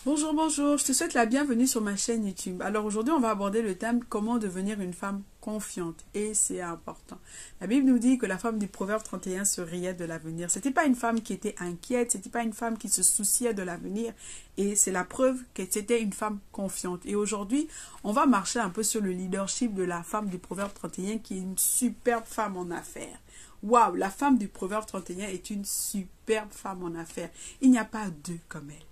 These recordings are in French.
Bonjour, bonjour, je te souhaite la bienvenue sur ma chaîne YouTube. Alors aujourd'hui, on va aborder le thème comment devenir une femme confiante et c'est important. La Bible nous dit que la femme du Proverbe 31 se riait de l'avenir. C'était pas une femme qui était inquiète, c'était pas une femme qui se souciait de l'avenir et c'est la preuve que c'était une femme confiante. Et aujourd'hui, on va marcher un peu sur le leadership de la femme du Proverbe 31 qui est une superbe femme en affaires. Waouh, la femme du Proverbe 31 est une superbe femme en affaires. Il n'y a pas deux comme elle.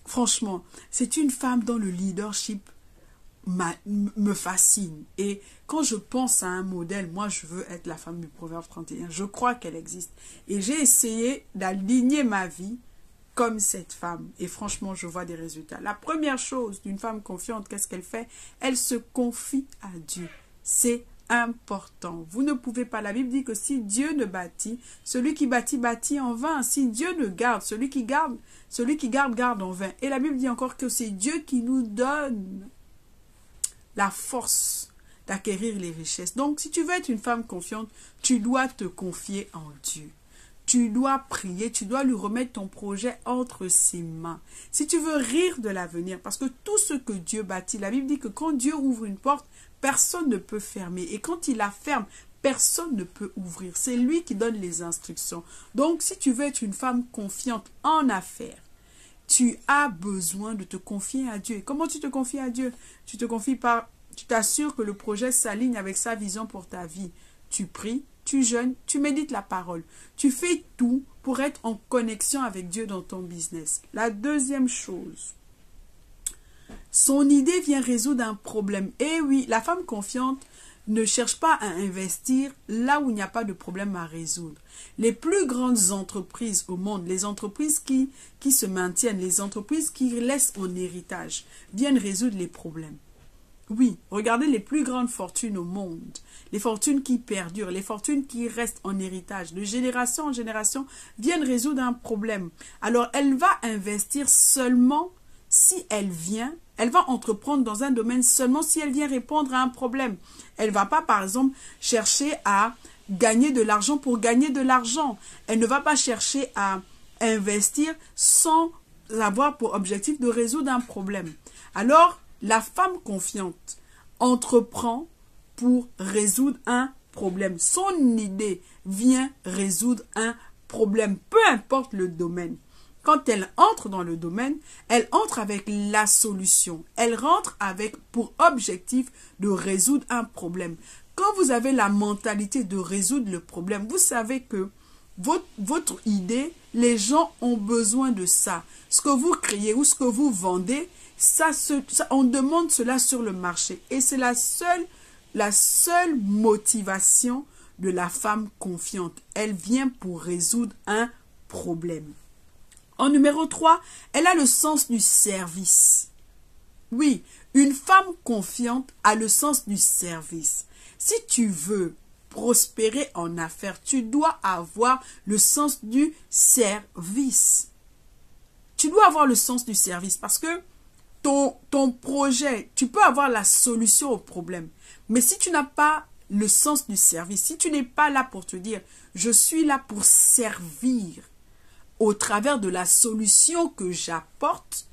Franchement, c'est une femme dont le leadership me fascine. Et quand je pense à un modèle, moi, je veux être la femme du Proverbe 31. Je crois qu'elle existe. Et j'ai essayé d'aligner ma vie comme cette femme. Et franchement, je vois des résultats. La première chose d'une femme confiante, qu'est-ce qu'elle fait? Elle se confie à Dieu. C'est important. Vous ne pouvez pas. La Bible dit que si Dieu ne bâtit, celui qui bâtit, bâtit en vain. Si Dieu ne garde, celui qui garde, garde en vain. Et la Bible dit encore que c'est Dieu qui nous donne la force d'acquérir les richesses. Donc, si tu veux être une femme confiante, tu dois te confier en Dieu. Tu dois prier, tu dois lui remettre ton projet entre ses mains. Si tu veux rire de l'avenir, parce que tout ce que Dieu bâtit, la Bible dit que quand Dieu ouvre une porte, personne ne peut fermer. Et quand il la ferme, personne ne peut ouvrir. C'est lui qui donne les instructions. Donc, si tu veux être une femme confiante en affaires, tu as besoin de te confier à Dieu. Et comment tu te confies à Dieu? Tu te confies par, tu t'assures que le projet s'aligne avec sa vision pour ta vie. Tu pries, tu jeûnes, tu médites la parole. Tu fais tout pour être en connexion avec Dieu dans ton business. La deuxième chose, son idée vient résoudre un problème. Et oui, la femme confiante ne cherche pas à investir là où il n'y a pas de problème à résoudre. Les plus grandes entreprises au monde, les entreprises qui se maintiennent, les entreprises qui laissent en héritage, viennent résoudre les problèmes. Oui, regardez les plus grandes fortunes au monde, les fortunes qui perdurent, les fortunes qui restent en héritage, de génération en génération, viennent résoudre un problème. Alors, elle va investir seulement si elle va entreprendre dans un domaine seulement si elle vient répondre à un problème. Elle ne va pas, par exemple, chercher à gagner de l'argent pour gagner de l'argent. Elle ne va pas chercher à investir sans avoir pour objectif de résoudre un problème. Alors, la femme confiante entreprend pour résoudre un problème. Son idée vient résoudre un problème, peu importe le domaine. Quand elle entre dans le domaine, elle entre avec la solution. Elle rentre avec pour objectif de résoudre un problème. Quand vous avez la mentalité de résoudre le problème, vous savez que votre idée, les gens ont besoin de ça. Ce que vous créez ou ce que vous vendez, on demande cela sur le marché. Et c'est la seule motivation de la femme confiante. Elle vient pour résoudre un problème. En numéro 3, elle a le sens du service. Oui, une femme confiante a le sens du service. Si tu veux prospérer en affaires, tu dois avoir le sens du service. Tu dois avoir le sens du service parce que ton projet, tu peux avoir la solution au problème. Mais si tu n'as pas le sens du service, si tu n'es pas là pour te dire, je suis là pour servir, au travers de la solution que j'apporte,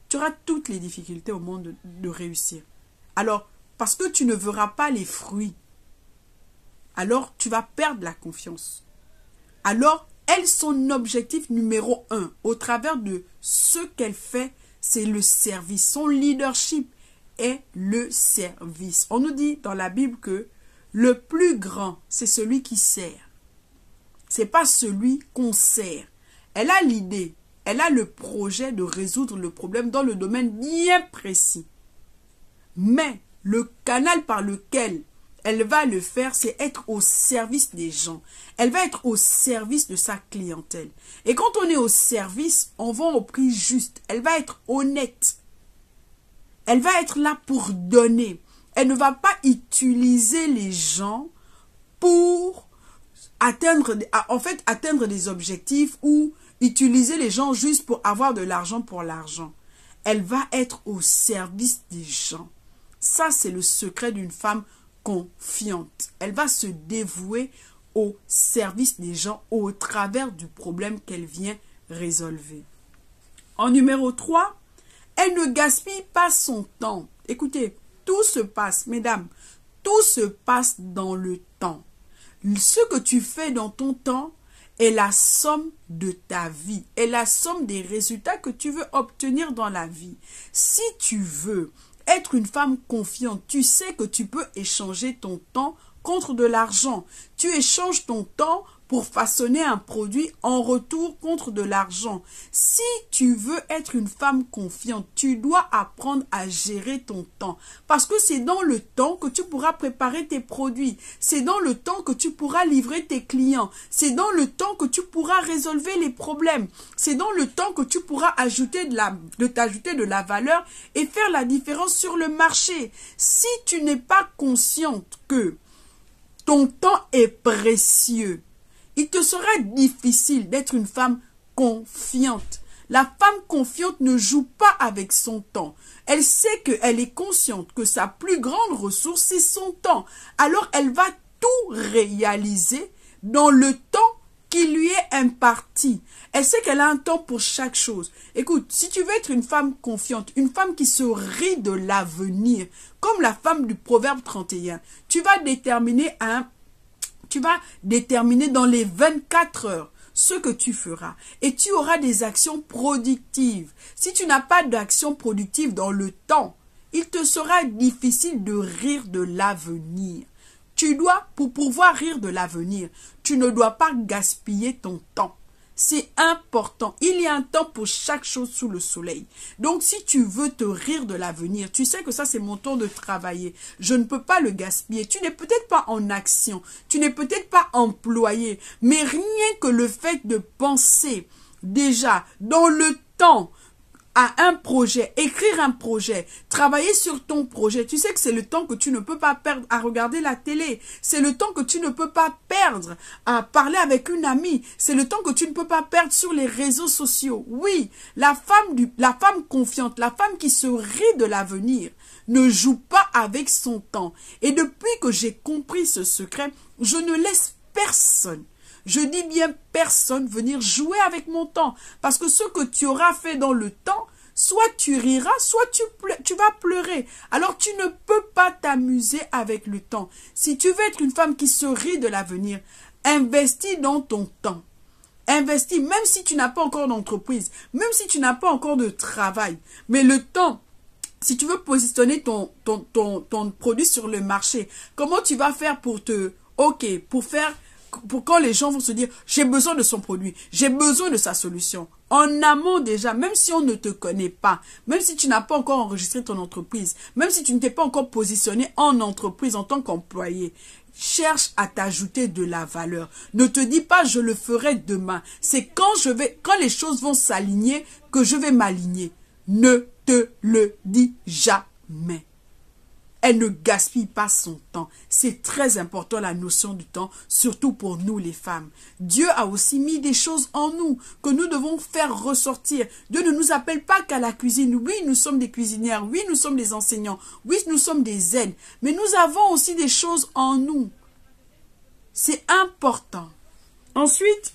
tu auras toutes les difficultés au monde de réussir. Alors, parce que tu ne verras pas les fruits, alors tu vas perdre la confiance. Alors, elle, son objectif numéro 1, au travers de ce qu'elle fait, c'est le service. Son leadership est le service. On nous dit dans la Bible que le plus grand, c'est celui qui sert. Ce n'est pas celui qu'on sert. Elle a l'idée, elle a le projet de résoudre le problème dans le domaine bien précis. Mais le canal par lequel elle va le faire, c'est être au service des gens. Elle va être au service de sa clientèle. Et quand on est au service, on vend au prix juste. Elle va être honnête. Elle va être là pour donner. Elle ne va pas utiliser les gens pour atteindre des objectifs ou utiliser les gens juste pour avoir de l'argent pour l'argent. Elle va être au service des gens. Ça, c'est le secret d'une femme confiante. Elle va se dévouer au service des gens au travers du problème qu'elle vient résolver. En numéro 3, Elle ne gaspille pas son temps. Écoutez, tout se passe, mesdames, tout se passe dans le temps. Ce que tu fais dans ton temps est la somme de ta vie, est la somme des résultats que tu veux obtenir dans la vie. Si tu veux être une femme confiante, tu sais que tu peux échanger ton temps contre de l'argent. Tu échanges ton temps pour façonner un produit en retour contre de l'argent. Si tu veux être une femme confiante, tu dois apprendre à gérer ton temps. Parce que c'est dans le temps que tu pourras préparer tes produits. C'est dans le temps que tu pourras livrer tes clients. C'est dans le temps que tu pourras résolver les problèmes. C'est dans le temps que tu pourras t'ajouter de la valeur et faire la différence sur le marché. Si tu n'es pas consciente que ton temps est précieux, il te sera difficile d'être une femme confiante. La femme confiante ne joue pas avec son temps. Elle sait qu'elle est consciente que sa plus grande ressource, c'est son temps. Alors, elle va tout réaliser dans le temps qui lui est imparti. Elle sait qu'elle a un temps pour chaque chose. Écoute, si tu veux être une femme confiante, une femme qui se rit de l'avenir, comme la femme du Proverbe 31, tu vas déterminer dans les 24 heures ce que tu feras. Et tu auras des actions productives. Si tu n'as pas d'action productive dans le temps, il te sera difficile de rire de l'avenir. Tu dois, pour pouvoir rire de l'avenir, tu ne dois pas gaspiller ton temps. C'est important. Il y a un temps pour chaque chose sous le soleil. Donc, si tu veux te rire de l'avenir, tu sais que ça, c'est mon temps de travailler. Je ne peux pas le gaspiller. Tu n'es peut-être pas en action. Tu n'es peut-être pas employé. Mais rien que le fait de penser déjà dans le temps à un projet, écrire un projet, travailler sur ton projet, tu sais que c'est le temps que tu ne peux pas perdre à regarder la télé, c'est le temps que tu ne peux pas perdre à parler avec une amie, c'est le temps que tu ne peux pas perdre sur les réseaux sociaux. Oui, la femme confiante, la femme qui se rit de l'avenir, ne joue pas avec son temps. Et depuis que j'ai compris ce secret, je ne laisse personne, je dis bien personne, venir jouer avec mon temps. Parce que ce que tu auras fait dans le temps, soit tu riras, soit tu vas pleurer. Alors tu ne peux pas t'amuser avec le temps. Si tu veux être une femme qui se rit de l'avenir, investis dans ton temps. Investis, même si tu n'as pas encore d'entreprise, même si tu n'as pas encore de travail. Mais le temps, si tu veux positionner ton produit sur le marché, comment tu vas faire pour quand les gens vont se dire, j'ai besoin de son produit, j'ai besoin de sa solution. En amont déjà, même si on ne te connaît pas, même si tu n'as pas encore enregistré ton entreprise, même si tu ne t'es pas encore positionné en entreprise en tant qu'employé, cherche à t'ajouter de la valeur. Ne te dis pas, je le ferai demain. C'est quand les choses vont s'aligner que je vais m'aligner. Ne te le dis jamais. Elle ne gaspille pas son temps. C'est très important la notion du temps, surtout pour nous les femmes. Dieu a aussi mis des choses en nous que nous devons faire ressortir. Dieu ne nous appelle pas qu'à la cuisine. Oui, nous sommes des cuisinières. Oui, nous sommes des enseignants. Oui, nous sommes des aides. Mais nous avons aussi des choses en nous. C'est important. Ensuite,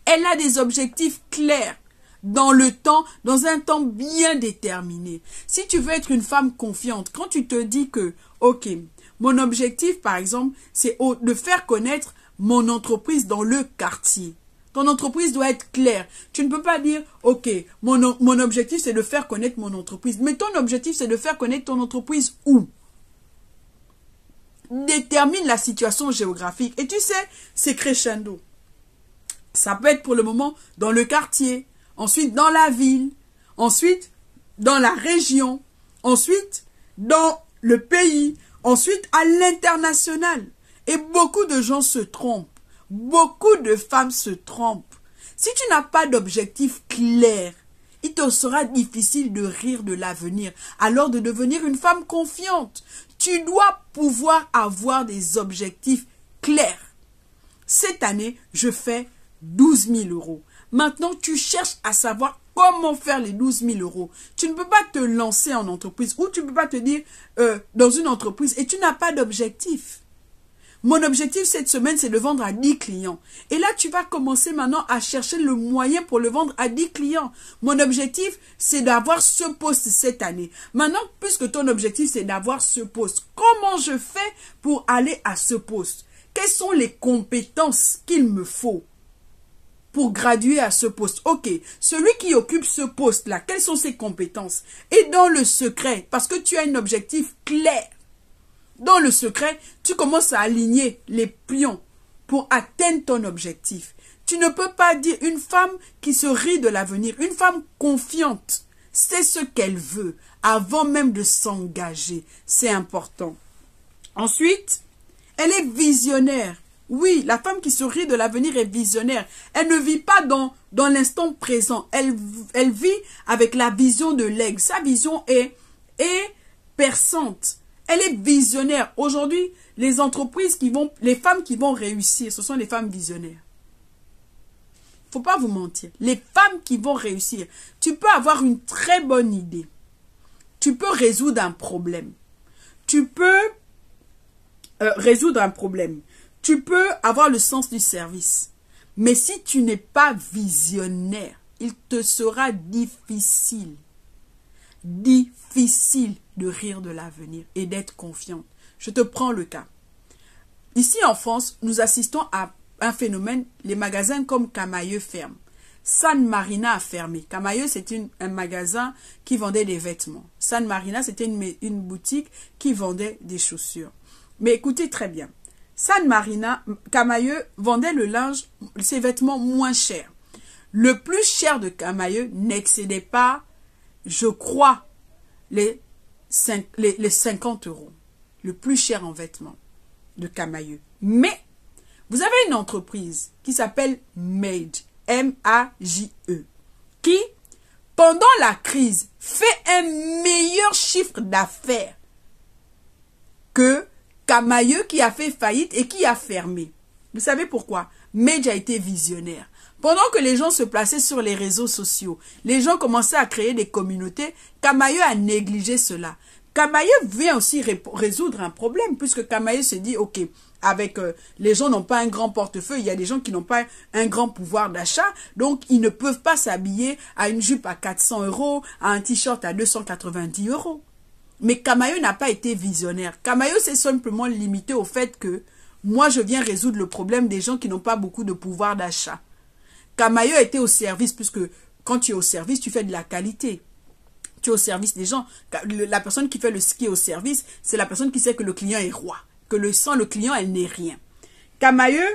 elle a des objectifs clairs. Dans le temps, dans un temps bien déterminé. Si tu veux être une femme confiante, quand tu te dis que, ok, mon objectif, par exemple, c'est de faire connaître mon entreprise dans le quartier. Ton entreprise doit être claire. Tu ne peux pas dire, ok, mon objectif, c'est de faire connaître mon entreprise. Mais ton objectif, c'est de faire connaître ton entreprise où? Détermine la situation géographique. Et tu sais, c'est crescendo. Ça peut être pour le moment dans le quartier. Ensuite, dans la ville, ensuite, dans la région, ensuite, dans le pays, ensuite, à l'international. Et beaucoup de gens se trompent. Beaucoup de femmes se trompent. Si tu n'as pas d'objectif clair, il te sera difficile de rire de l'avenir, alors de devenir une femme confiante. Tu dois pouvoir avoir des objectifs clairs. Cette année, je fais 12 000 €. Maintenant, tu cherches à savoir comment faire les 12 000 €. Tu ne peux pas te lancer en entreprise ou tu ne peux pas te dire dans une entreprise et tu n'as pas d'objectif. Mon objectif cette semaine, c'est de vendre à 10 clients. Et là, tu vas commencer maintenant à chercher le moyen pour le vendre à 10 clients. Mon objectif, c'est d'avoir ce poste cette année. Maintenant, puisque ton objectif, c'est d'avoir ce poste, comment je fais pour aller à ce poste? Quelles sont les compétences qu'il me faut pour graduer à ce poste? Ok, celui qui occupe ce poste-là, quelles sont ses compétences? Et dans le secret, parce que tu as un objectif clair, dans le secret, tu commences à aligner les pions pour atteindre ton objectif. Tu ne peux pas dire une femme qui se rit de l'avenir, une femme confiante, c'est ce qu'elle veut avant même de s'engager. C'est important. Ensuite, elle est visionnaire. Oui, la femme qui se rit de l'avenir est visionnaire. Elle ne vit pas dans l'instant présent. Elle vit avec la vision de l'aigle. Sa vision est perçante. Elle est visionnaire. Aujourd'hui, les entreprises les femmes qui vont réussir, ce sont les femmes visionnaires. Faut pas vous mentir. Les femmes qui vont réussir, tu peux avoir une très bonne idée. Tu peux résoudre un problème. Tu peux résoudre un problème. Tu peux avoir le sens du service. Mais si tu n'es pas visionnaire, il te sera difficile de rire de l'avenir et d'être confiante. Je te prends le cas. Ici en France, nous assistons à un phénomène, les magasins comme Camaïeu ferment. San Marina a fermé. Camaïeu, c'était un magasin qui vendait des vêtements. San Marina, c'était une boutique qui vendait des chaussures. Mais écoutez très bien. San Marina, Camaïeu vendait le linge, ses vêtements moins chers. Le plus cher de Camaïeu n'excédait pas, je crois, les 50 €. Le plus cher en vêtements de Camaïeu. Mais, vous avez une entreprise qui s'appelle Mage, M-A-J-E, qui, pendant la crise, fait un meilleur chiffre d'affaires que Camaïeu qui a fait faillite et qui a fermé. Vous savez pourquoi? Mage a été visionnaire. Pendant que les gens se plaçaient sur les réseaux sociaux, les gens commençaient à créer des communautés, Camaïeu a négligé cela. Camaïeu vient aussi résoudre un problème, puisque Camaïeu se dit, ok, avec les gens n'ont pas un grand portefeuille, il y a des gens qui n'ont pas un grand pouvoir d'achat, donc ils ne peuvent pas s'habiller à une jupe à 400 €, à un t-shirt à 290 €. Mais Camaïeu n'a pas été visionnaire. Camaïeu s'est simplement limité au fait que moi je viens résoudre le problème des gens qui n'ont pas beaucoup de pouvoir d'achat. Camaïeu était au service, puisque quand tu es au service, tu fais de la qualité. Tu es au service des gens. La personne qui fait le ski au service, c'est la personne qui sait que le client est roi. Que sans le client, elle n'est rien. Camaïeu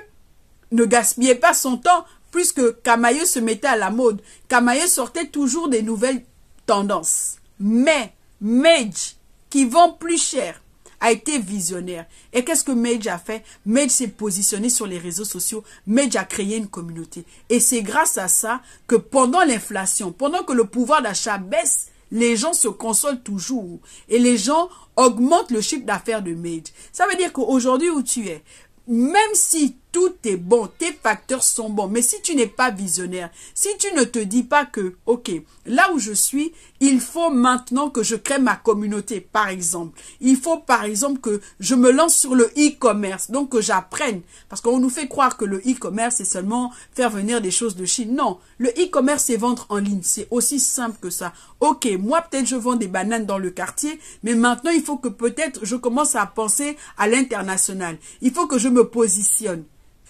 ne gaspillait pas son temps, puisque Camaïeu se mettait à la mode. Camaïeu sortait toujours des nouvelles tendances. Mais Mage, qui vend plus cher, a été visionnaire. Et qu'est-ce que Mage a fait? Mage s'est positionné sur les réseaux sociaux. Mage a créé une communauté. Et c'est grâce à ça que pendant l'inflation, pendant que le pouvoir d'achat baisse, les gens se consolent toujours. Et les gens augmentent le chiffre d'affaires de Mage. Ça veut dire qu'aujourd'hui où tu es, même si tout est bon, tes facteurs sont bons, mais si tu n'es pas visionnaire, si tu ne te dis pas que, ok, là où je suis, il faut maintenant que je crée ma communauté, par exemple. Il faut, par exemple, que je me lance sur le e-commerce, donc que j'apprenne. Parce qu'on nous fait croire que le e-commerce, c'est seulement faire venir des choses de Chine. Non, le e-commerce, c'est vendre en ligne. C'est aussi simple que ça. Ok, moi, peut-être je vends des bananes dans le quartier, mais maintenant, il faut que peut-être je commence à penser à l'international. Il faut que je me positionne.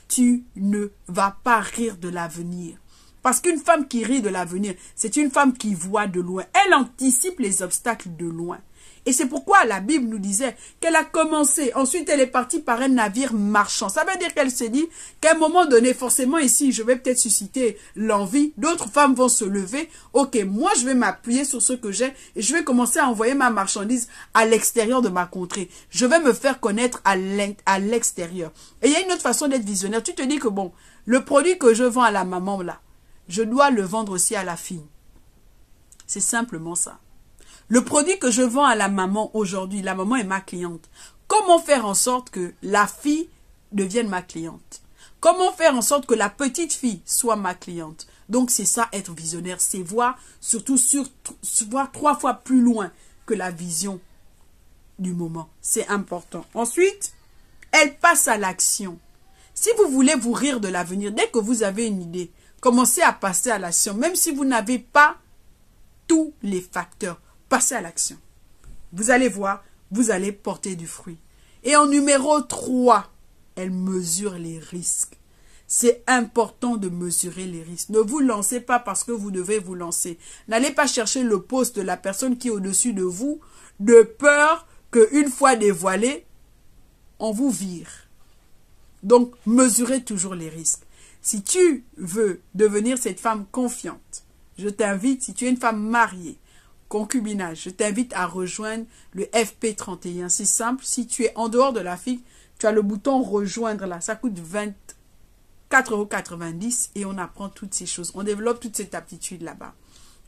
Tu ne vas pas rire de l'avenir. Parce qu'une femme qui rit de l'avenir, c'est une femme qui voit de loin. Elle anticipe les obstacles de loin. Et c'est pourquoi la Bible nous disait qu'elle a commencé. Ensuite, elle est partie par un navire marchand. Ça veut dire qu'elle s'est dit qu'à un moment donné, forcément ici, je vais peut-être susciter l'envie. D'autres femmes vont se lever. Ok, moi, je vais m'appuyer sur ce que j'ai et je vais commencer à envoyer ma marchandise à l'extérieur de ma contrée. Je vais me faire connaître à l'extérieur. Et il y a une autre façon d'être visionnaire. Tu te dis que bon, le produit que je vends à la maman là, je dois le vendre aussi à la fille. C'est simplement ça. Le produit que je vends à la maman aujourd'hui, la maman est ma cliente. Comment faire en sorte que la fille devienne ma cliente? Comment faire en sorte que la petite fille soit ma cliente? Donc c'est ça être visionnaire, c'est voir surtout voir 3 fois plus loin que la vision du moment. C'est important. Ensuite, Elle passe à l'action. Si vous voulez vous rire de l'avenir, dès que vous avez une idée, commencez à passer à l'action. Même si vous n'avez pas tous les facteurs, passez à l'action. Vous allez voir, vous allez porter du fruit. Et en numéro 3, elle mesure les risques. C'est important de mesurer les risques. Ne vous lancez pas parce que vous devez vous lancer. N'allez pas chercher le poste de la personne qui est au-dessus de vous, de peur qu'une fois dévoilé, on vous vire. Donc, mesurez toujours les risques. Si tu veux devenir cette femme confiante, je t'invite, si tu es une femme mariée, concubinage, je t'invite à rejoindre le FP31. C'est simple, si tu es en dehors de l'Afrique, tu as le bouton rejoindre là, ça coûte 24,90 € et on apprend toutes ces choses. On développe toute cette aptitude là-bas.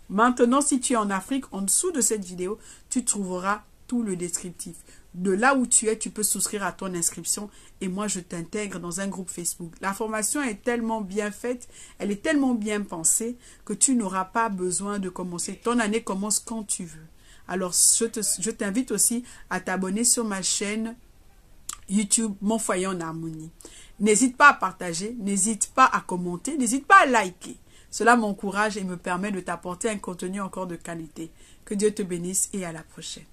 Maintenant, si tu es en Afrique, en dessous de cette vidéo, tu trouveras tout le descriptif. De là où tu es, tu peux souscrire à ton inscription et moi, je t'intègre dans un groupe Facebook. La formation est tellement bien faite, elle est tellement bien pensée que tu n'auras pas besoin de commencer. Ton année commence quand tu veux. Alors, je t'invite aussi à t'abonner sur ma chaîne YouTube, Mon Foyer en Harmonie. N'hésite pas à partager, n'hésite pas à commenter, n'hésite pas à liker. Cela m'encourage et me permet de t'apporter un contenu encore de qualité. Que Dieu te bénisse et à la prochaine.